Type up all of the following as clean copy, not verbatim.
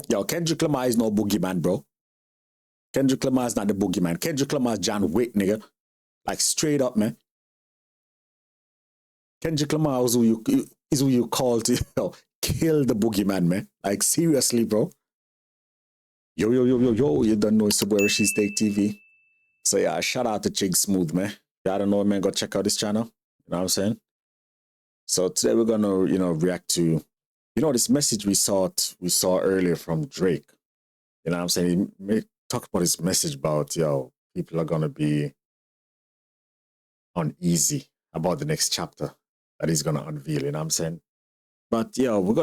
Yo, Kendrick Lamar is no boogeyman, bro. Kendrick Lamar is not the boogeyman. Kendrick Lamar is John Wick, nigga. Like, straight up, man. Kendrick Lamar is who you call to kill the boogeyman, man. Like, seriously, bro. Yo, you don't know it's where Rasheed Steak TV. So yeah, shout out to Chig Smooth, man. Yeah, I don't know, man. Go check out this channel. You know what I'm saying? So today we're gonna, react to, this message we saw earlier from Drake. You know what I'm saying? He talked about his message about, people are gonna be uneasy about the next chapter that he's gonna unveil. You know what I'm saying? But we're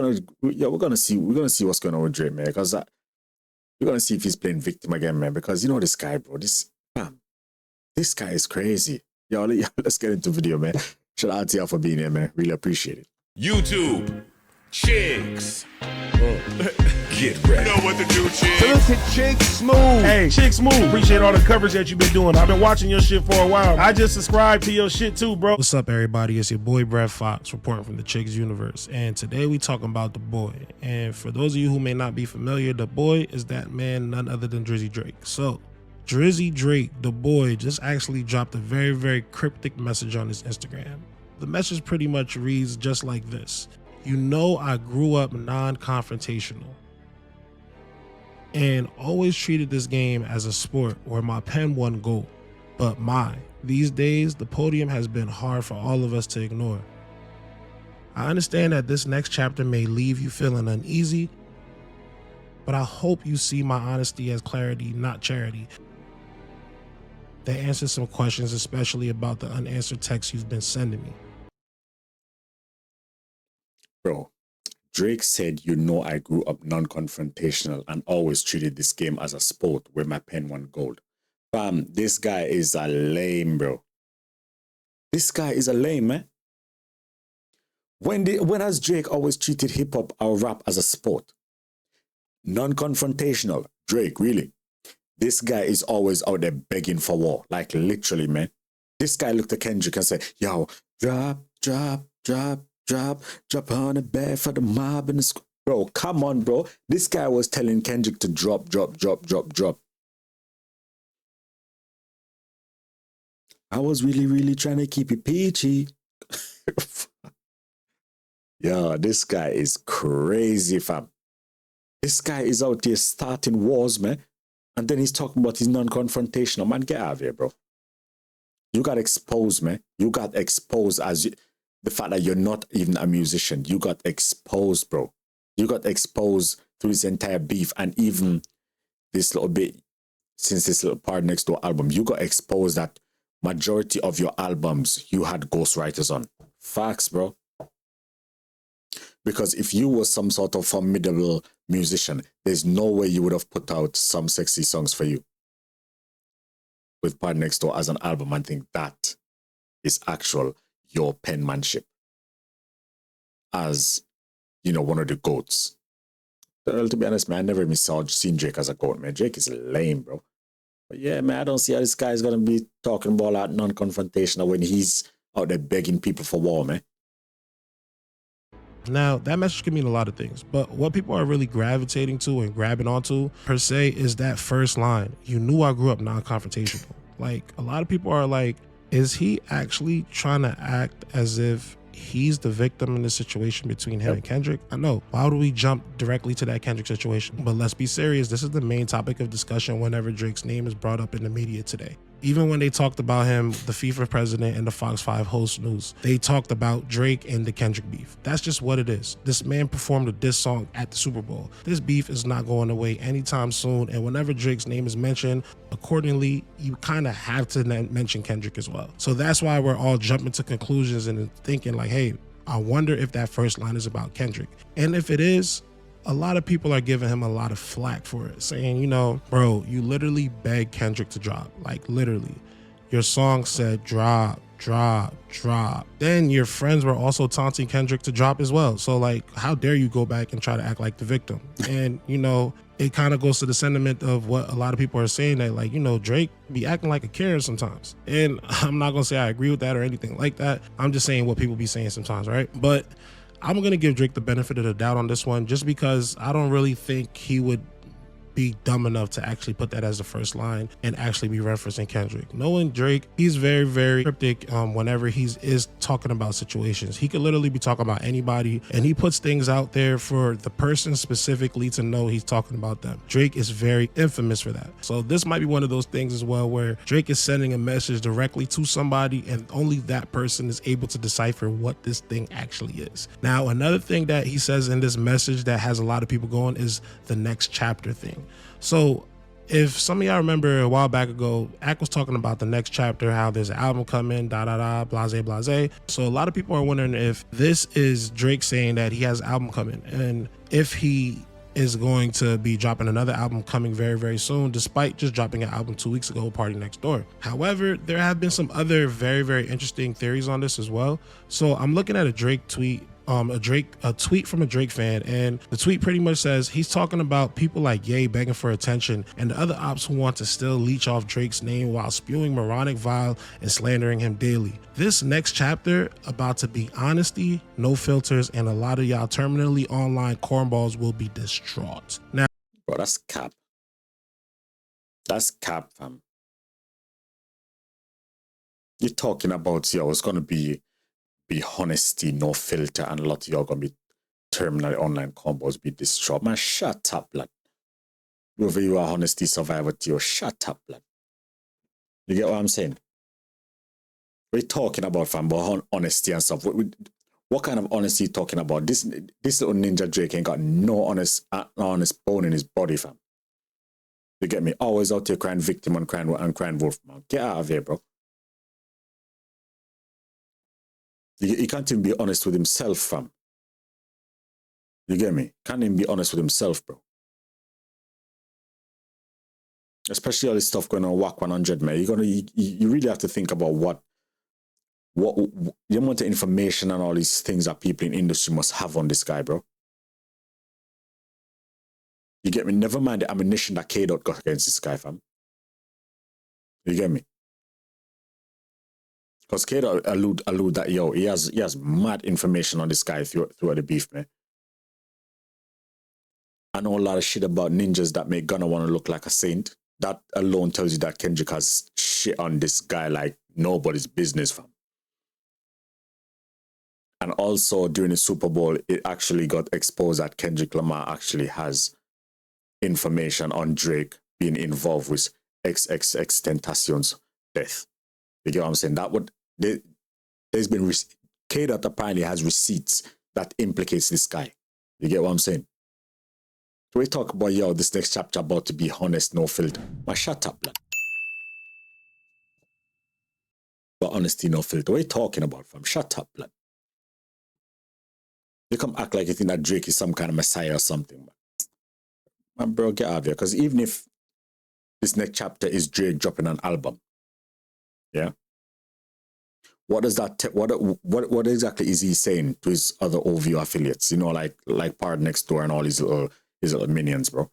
gonna see what's going on with Drake, man, because we're gonna see if he's playing victim again, man. Because this guy, bro, this guy is crazy. Let's get into the video, man. Shout out to y'all for being here, man. Really appreciate it. YouTube, chicks. Get ready. You know what to do, chicks. Salute to Chick Smooth. Hey, Chick Smooth. Appreciate all the coverage that you've been doing. I've been watching your shit for a while. I just subscribed to your shit too, bro. What's up, everybody? It's your boy Brett Fox reporting from the Chicks universe, and today we talking about The Boy. And for those of you who may not be familiar, The Boy is that man, none other than Drizzy Drake. So Drizzy Drake, The Boy, just actually dropped a very, very cryptic message on his Instagram. The message pretty much reads just like this: you know, I grew up non-confrontational and always treated this game as a sport where my pen won gold. But these days, the podium has been hard for all of us to ignore. I understand that this next chapter may leave you feeling uneasy, but I hope you see my honesty as clarity, not charity. That answers some questions, especially about the unanswered texts you've been sending me. Bro, Drake said, I grew up non-confrontational and always treated this game as a sport where my pen won gold. Fam, this guy is a lame, bro. This guy is a lame, man. When has Drake always treated hip-hop or rap as a sport? Non-confrontational. Drake, really? This guy is always out there begging for war. Like, literally, man. This guy looked at Kendrick and said, yo, drop on the bed for the mob and the bro, come on, bro. This guy was telling Kendrick to drop. I was really trying to keep it peachy. Yo, this guy is crazy, fam. This guy is out there starting wars, man. And then he's talking about he's non-confrontational. Man, get out of here, bro. You got exposed, man. You got exposed the fact that you're not even a musician. You got exposed, bro. You got exposed through this entire beef, and even this little bit, since this little Part Next Door album, you got exposed that majority of your albums, you had ghostwriters on. Facts, bro. Because if you were some sort of formidable musician, there's no way you would have put out Some Sexy Songs for You with Part Next Door as an album and think that is actual your penmanship as, one of the goats. Well, to be honest, man, I never even seen Drake as a goat, man. Drake is lame, bro. But yeah, man, I don't see how this guy's going to be talking about that non-confrontational when he's out there begging people for war, man. Now, that message can mean a lot of things, but what people are really gravitating to and grabbing onto, per se, is that first line. You knew I grew up non-confrontational. Like, a lot of people are like, is he actually trying to act as if he's the victim in the situation between him and Kendrick? I know. Why would we jump directly to that Kendrick situation? But let's be serious. This is the main topic of discussion whenever Drake's name is brought up in the media today. Even when they talked about him, the FIFA president and the Fox 5 host news, they talked about Drake and the Kendrick beef. That's just what it is. This man performed a diss song at the Super Bowl. This beef is not going away anytime soon. And whenever Drake's name is mentioned, accordingly, you kind of have to mention Kendrick as well. So that's why we're all jumping to conclusions and thinking like, hey, I wonder if that first line is about Kendrick. And if it is, a lot of people are giving him a lot of flack for it, saying, bro, you literally begged Kendrick to drop. Like, literally. Your song said drop. Then your friends were also taunting Kendrick to drop as well. So, like, how dare you go back and try to act like the victim? And, it kind of goes to the sentiment of what a lot of people are saying, that, like, Drake be acting like a Karen sometimes. And I'm not going to say I agree with that or anything like that. I'm just saying what people be saying sometimes, right? But I'm gonna give Drake the benefit of the doubt on this one, just because I don't really think he would be dumb enough to actually put that as the first line and actually be referencing Kendrick. Knowing Drake, he's very, very cryptic whenever is talking about situations. He could literally be talking about anybody, and he puts things out there for the person specifically to know he's talking about them. Drake is very infamous for that. So this might be one of those things as well, where Drake is sending a message directly to somebody and only that person is able to decipher what this thing actually is. Now, another thing that he says in this message that has a lot of people going is the next chapter thing. So if some of y'all remember a while back ago, Ak was talking about the next chapter, how there's an album coming, blase, blase. So a lot of people are wondering if this is Drake saying that he has an album coming, and if he is going to be dropping another album coming very, very soon, despite just dropping an album 2 weeks ago, Party Next Door. However, there have been some other very, very interesting theories on this as well. So I'm looking at a Drake tweet, a tweet from a Drake fan, and the tweet pretty much says he's talking about people like Ye begging for attention and the other ops who want to still leech off Drake's name while spewing moronic vile and slandering him daily. This next chapter about to be honesty, no filters, and a lot of y'all terminally online cornballs will be distraught. Now, bro, that's cap. That's cap, fam. You're talking about, yo, it's gonna be honesty, no filter, and a lot of y'all gonna be terminal online combos be distraught. Man, shut up, lad. Whoever you are, honesty survivor to you, shut up, lad. You get what I'm saying? We're talking about, fam, about honesty and stuff. What kind of honesty you talking about? This little ninja Drake ain't got no honest bone in his body, fam. You get me? Always out here crying victim and crying wolf, man. Get out of here, bro. He can't even be honest with himself, fam. You get me? Can't even be honest with himself, bro. Especially all this stuff going on WAC 100, man. You really have to think about what the amount of information and all these things that people in industry must have on this guy, bro. You get me? Never mind the ammunition that K-Dot got against this guy, fam. You get me? Because K-Dot allude that, yo, he has mad information on this guy throughout the beef, man. I know a lot of shit about ninjas that make Gunna want to look like a saint. That alone tells you that Kendrick has shit on this guy like nobody's business, fam. And also during the Super Bowl, it actually got exposed that Kendrick Lamar actually has information on Drake being involved with XXXTentacion's death. You get what I'm saying? There's been K-Dot apparently has receipts that implicates this guy. You get what I'm saying? So we talk about, yo, this next chapter about to be honest, no filter. Man, shut up, lad. But honesty, no filter. What are you talking about, fam? Shut up, lad. You come act like you think that Drake is some kind of messiah or something, man, bro, get out of here. Because even if this next chapter is Drake dropping an album, yeah, what does that? What exactly is he saying to his other OVO affiliates? You know, like Part Next Door and all his little minions, bro.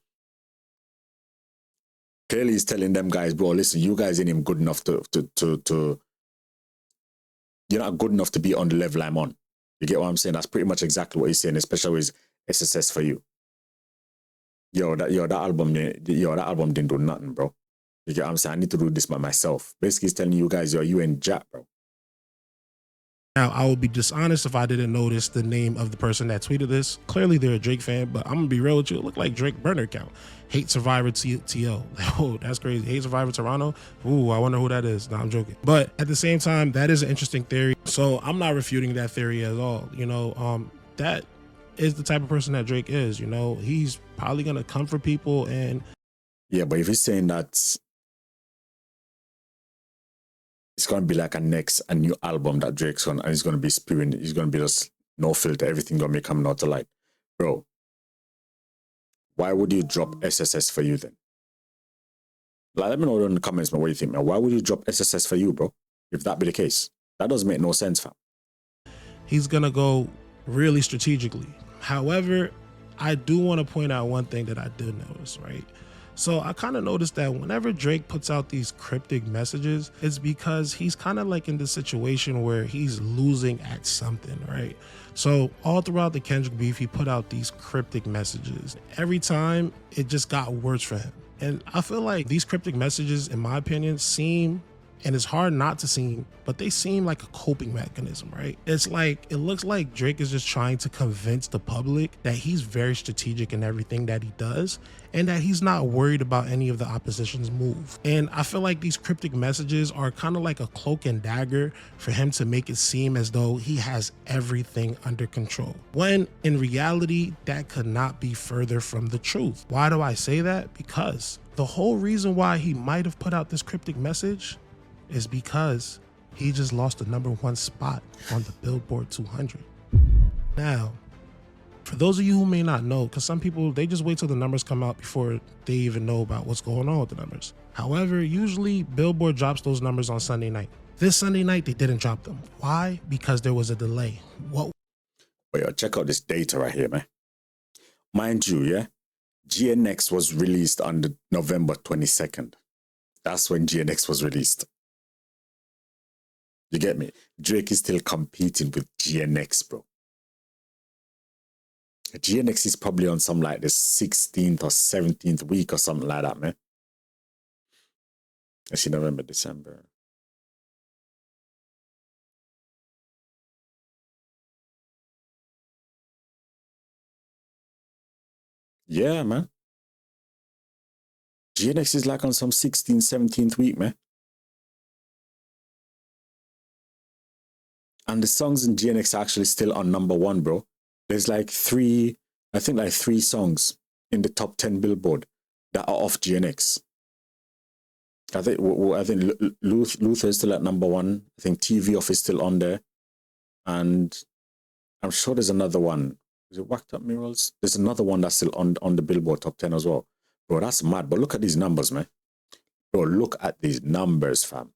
Clearly, he's telling them guys, bro, listen, you guys ain't even good enough to you're not good enough to be on the level I'm on. You get what I'm saying? That's pretty much exactly what he's saying, especially with SSS for you. That album didn't do nothing, bro. You get what I'm saying? I need to do this by myself. Basically, he's telling you guys, you ain't jack, bro. Now, I would be dishonest if I didn't notice the name of the person that tweeted this. Clearly, they're a Drake fan, but I'm going to be real with you. It looked like Drake burner account. Hate Survivor TL. Oh, that's crazy. Hate Survivor Toronto. Ooh, I wonder who that is. No, I'm joking. But at the same time, that is an interesting theory. So I'm not refuting that theory at all. You know, that is the type of person that Drake is. You know, he's probably going to come for people and... Yeah, but if he's saying that it's going to be like a new album that Drake's on, and he's going to be spewing, he's going to be just no filter, everything going to be coming out to light. Bro, why would you drop SSS for you then? Like, let me know in the comments, man, what you think, man. Why would you drop SSS for you, bro? If that be the case. That doesn't make no sense, fam. He's going to go really strategically. However, I do want to point out one thing that I did notice, right? So I kind of noticed that whenever Drake puts out these cryptic messages, it's because he's kind of like in this situation where he's losing at something, right? So all throughout the Kendrick beef, he put out these cryptic messages. Every time it just got worse for him. And I feel like these cryptic messages, in my opinion, seem, and it's hard not to seem, but they seem like a coping mechanism, right? It's like, it looks like Drake is just trying to convince the public that he's very strategic in everything that he does and that he's not worried about any of the opposition's move. And I feel like these cryptic messages are kind of like a cloak and dagger for him to make it seem as though he has everything under control, when in reality, that could not be further from the truth. Why do I say that? Because the whole reason why he might have put out this cryptic message is because he just lost the #1 spot on the Billboard 200. Now, for those of you who may not know, because some people, they just wait till the numbers come out before they even know about what's going on with the numbers. However, usually Billboard drops those numbers on Sunday night. This Sunday night, they didn't drop them. Why? Because there was a delay. What? But yo, check out this data right here, man. Mind you, yeah, GNX was released on the November 22nd. That's when GNX was released. You get me? Drake is still competing with GNX, bro. GNX is probably on some like the 16th or 17th week or something like that, man. Actually, November, December. Yeah, man. GNX is like on some 16th, 17th week, man. And the songs in GNX are actually still on #1, bro. There's like three songs in the top 10 Billboard that are off GNX. I think Luther is still at #1. I think TV Off is still on there. And I'm sure there's another one. Is it Whacked Up Murals? There's another one that's still on the Billboard top 10 as well. Bro, that's mad. But look at these numbers, man. Bro, look at these numbers, fam.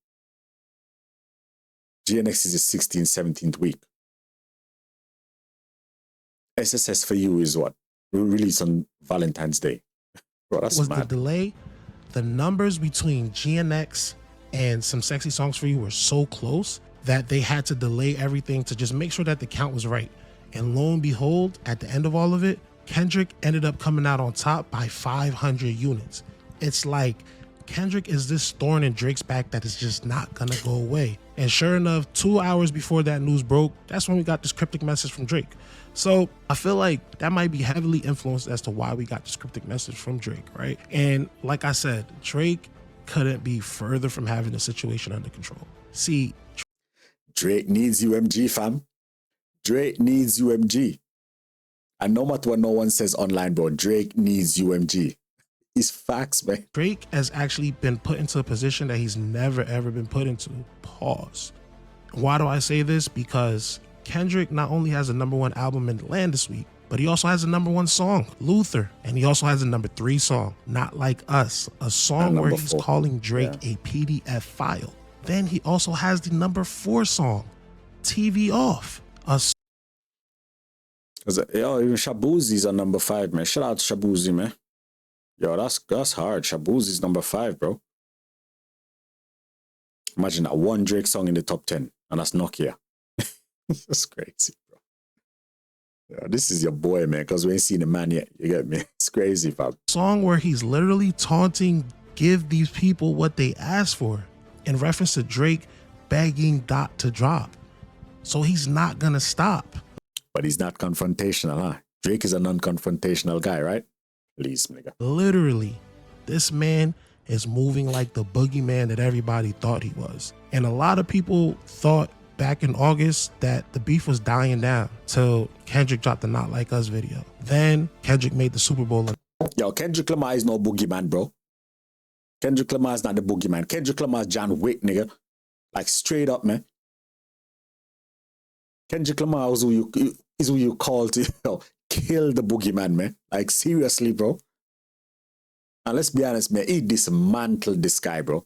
GNX is the 16th, 17th week. SSS for You is what? Released on Valentine's Day. Bro, that's was mad. The delay? The numbers between GNX and Some Sexy Songs for You were so close that they had to delay everything to just make sure that the count was right. And lo and behold, at the end of all of it, Kendrick ended up coming out on top by 500 units. It's like Kendrick is this thorn in Drake's back that is just not gonna go away. And sure enough, 2 hours before that news broke, that's when we got this cryptic message from Drake. So I feel like that might be heavily influenced as to why we got this cryptic message from Drake, right? And like I said, Drake couldn't be further from having the situation under control. See, Drake needs UMG, fam. Drake needs UMG. And no matter what no one says online, bro, Drake needs UMG. It's facts, man. Drake has actually been put into a position that he's never ever been put into. Pause. Why do I say this? Because Kendrick not only has a #1 album in the land this week, but he also has a #1 song, Luther. And he also has a #3 song, Not Like Us, a song where he's calling Drake a PDF file. Then he also has the #4 song, TV Off. Yo, even Shabuzi's on #5, man. Shout out to Shabuzi, man. Yo, that's hard. Shabuzi's #5, bro. Imagine that one Drake song in the top 10, and that's Nokia. That's crazy, bro. Yeah, this is your boy, man, because we ain't seen the man yet. You get me? It's crazy, fam. Song where he's literally taunting, give these people what they asked for, in reference to Drake begging Dot to drop. So he's not gonna stop. But he's not confrontational, huh? Drake is a non-confrontational guy, right? Please, nigga. Literally, this man is moving like the boogeyman that everybody thought he was. And a lot of people thought back in August that the beef was dying down till Kendrick dropped the Not Like Us video. Then Kendrick made the Super Bowl. Yo, Kendrick Lamar is no boogeyman, bro. Kendrick Lamar is not the boogeyman. Kendrick Lamar is John Wick, nigga. Like, straight up, man. Kendrick Lamar is who you call to kill the boogeyman, man. Like, seriously, bro. And let's be honest, man, he dismantled this guy, bro.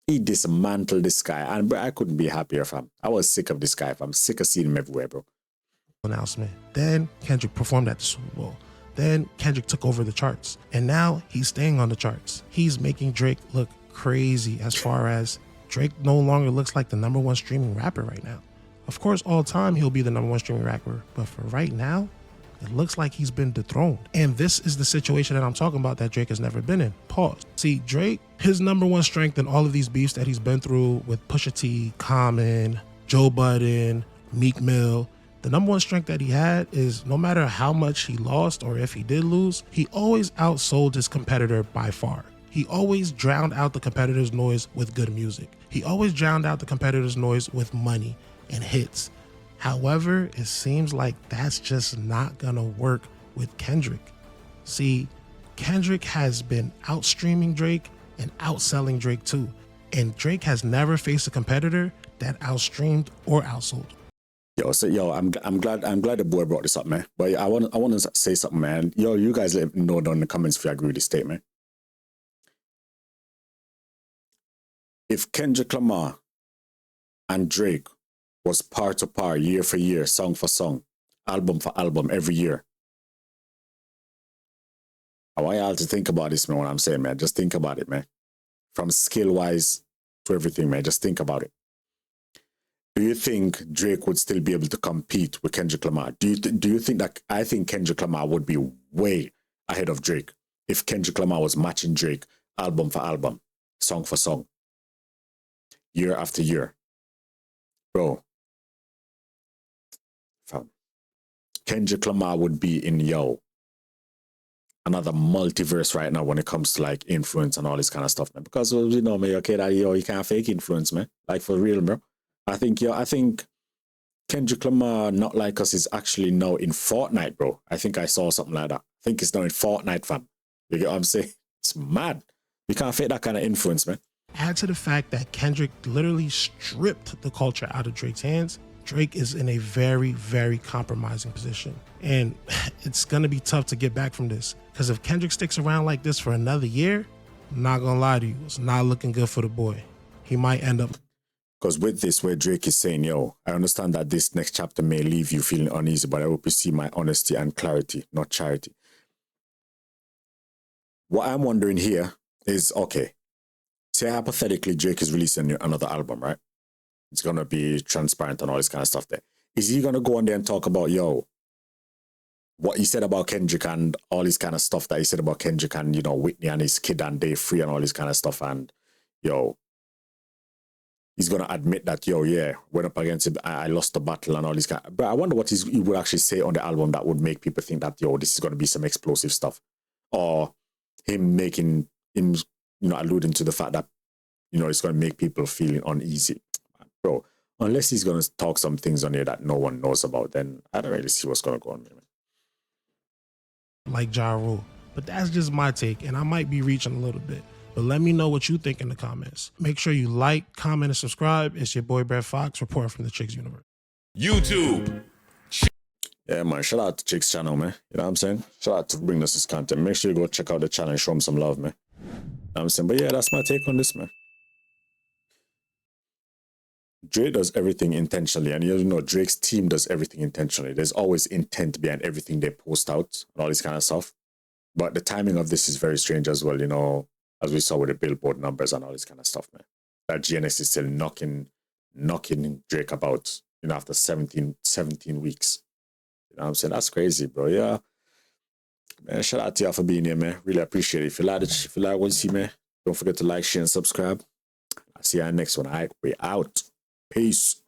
He dismantled this guy. And bro, I couldn't be happier, fam. I was sick of this guy, fam. I'm sick of seeing him everywhere, bro. Announcement. Then Kendrick performed at the Super Bowl. Then Kendrick took over the charts, and now he's staying on the charts. He's making Drake look crazy as far as Drake no longer looks like the #1 streaming rapper right now. Of course, all time he'll be the #1 streaming rapper, but for right now, it looks like he's been dethroned. And this is the situation that I'm talking about that Drake has never been in. Pause. See, Drake, his #1 strength in all of these beefs that he's been through with Pusha T, Common, Joe Budden, Meek Mill, the #1 strength that he had is no matter how much he lost or if he did lose, he always outsold his competitor by far. He always drowned out the competitor's noise with good music. He always drowned out the competitor's noise with money and hits. However, it seems like that's just not gonna work with Kendrick. See, Kendrick has been outstreaming Drake and outselling Drake too. And Drake has never faced a competitor that outstreamed or outsold. I'm glad the boy brought this up, man. But I want to say something, man. You guys let me know down in the comments if you agree with this statement. If Kendrick Lamar and Drake was par to par, year for year, song for song, album for album, every year, I want y'all to think about this, man, what I'm saying, man. Just think about it, man. From skill-wise to everything, man. Just think about it. Do you think Drake would still be able to compete with Kendrick Lamar? Do you think that? I think Kendrick Lamar would be way ahead of Drake if Kendrick Lamar was matching Drake album for album, song for song, year after year. Bro, fam, Kendrick Lamar would be in another multiverse right now when it comes to like influence and all this kind of stuff, man. Because you know, man, okay, that you can't fake influence, man. Like for real, bro. I think Kendrick Lamar, Not Like Us, is actually now in Fortnite, bro. I think I saw something like that. I think it's now in Fortnite, fam. You get what I'm saying? It's mad. You can't fake that kind of influence, man. Add to the fact that Kendrick literally stripped the culture out of Drake's hands. Drake is in a very, very compromising position. And it's going to be tough to get back from this. Because if Kendrick sticks around like this for another year, I'm not going to lie to you, it's not looking good for the boy. He might end up. Because with this, where Drake is saying, I understand that this next chapter may leave you feeling uneasy, but I hope you see my honesty and clarity, not charity. What I'm wondering here is, okay, say hypothetically Drake is releasing another album, right? It's going to be transparent and all this kind of stuff there. Is he going to go on there and talk about, what he said about Kendrick and all this kind of stuff that he said about Kendrick and, Whitney and his kid and Dave Free and all this kind of stuff, and, he's going to admit that, went up against him, I lost the battle and all this kind of... But I wonder what he would actually say on the album that would make people think that, this is going to be some explosive stuff. Or him alluding to the fact that, it's going to make people feeling uneasy. Bro, unless he's going to talk some things on here that no one knows about, then I don't really see what's going to go on here, man. Like Ja Rule. But that's just my take, and I might be reaching a little bit. But let me know what you think in the comments. Make sure you like, comment, and subscribe. It's your boy, Brett Fox, reporting from the Chicks Universe. YouTube. Yeah, man. Shout out to Chicks channel, man. You know what I'm saying? Shout out to bring us this content. Make sure you go check out the channel and show them some love, man. You know what I'm saying? But yeah, that's my take on this, man. Drake does everything intentionally. And Drake's team does everything intentionally. There's always intent behind everything they post out and all this kind of stuff. But the timing of this is very strange as well, as we saw with the Billboard numbers and all this kind of stuff, man. That GNX is still knocking Drake about, after 17 weeks. You know what I'm saying? That's crazy, bro. Yeah. Man, shout out to y'all for being here, man. Really appreciate it. If you like what you see, man, don't forget to like, share, and subscribe. I'll see you on the next one. All right, we out. Peace.